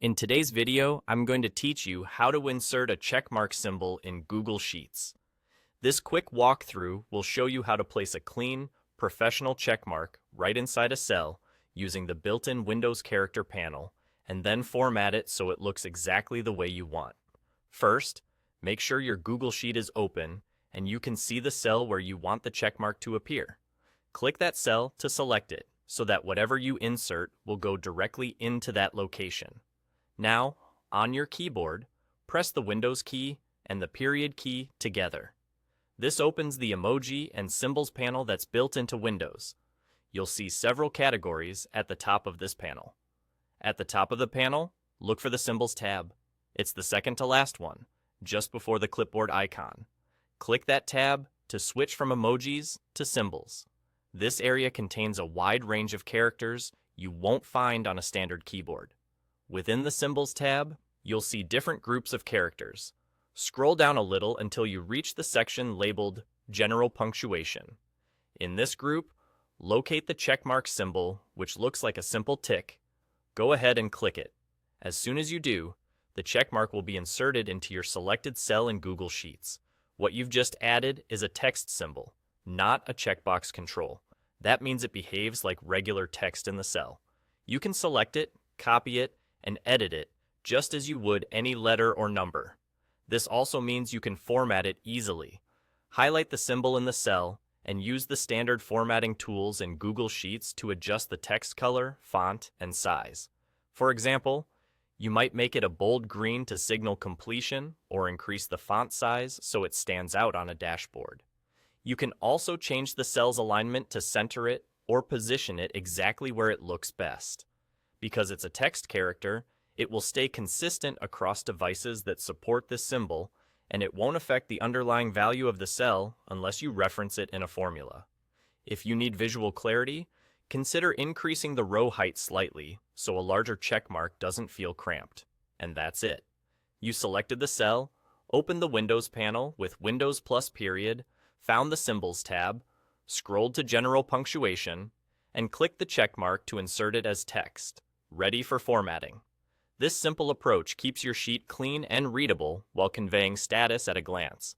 In today's video, I'm going to teach you how to insert a checkmark symbol in Google Sheets. This quick walkthrough will show you how to place a clean, professional checkmark right inside a cell using the built-in Windows character panel, and then format it so it looks exactly the way you want. First, make sure your Google Sheet is open and you can see the cell where you want the checkmark to appear. Click that cell to select it so that whatever you insert will go directly into that location. Now, on your keyboard, press the Windows key and the period key together. This opens the emoji and symbols panel that's built into Windows. You'll see several categories at the top of this panel. At the top of the panel, look for the Symbols tab. It's the second to last one, just before the clipboard icon. Click that tab to switch from emojis to symbols. This area contains a wide range of characters you won't find on a standard keyboard. Within the Symbols tab, you'll see different groups of characters. Scroll down a little until you reach the section labeled General Punctuation. In this group, locate the checkmark symbol, which looks like a simple tick. Go ahead and click it. As soon as you do, the checkmark will be inserted into your selected cell in Google Sheets. What you've just added is a text symbol, not a checkbox control. That means it behaves like regular text in the cell. You can select it, copy it, and edit it just as you would any letter or number. This also means you can format it easily. Highlight the symbol in the cell and use the standard formatting tools in Google Sheets to adjust the text color, font, and size. For example, you might make it a bold green to signal completion or increase the font size so it stands out on a dashboard. You can also change the cell's alignment to center it or position it exactly where it looks best. Because it's a text character, it will stay consistent across devices that support this symbol, and it won't affect the underlying value of the cell unless you reference it in a formula. If you need visual clarity, consider increasing the row height slightly so a larger checkmark doesn't feel cramped. And that's it. You selected the cell, opened the Windows panel with Windows plus period, found the Symbols tab, scrolled to General Punctuation, and clicked the checkmark to insert it as text, ready for formatting. This simple approach keeps your sheet clean and readable while conveying status at a glance,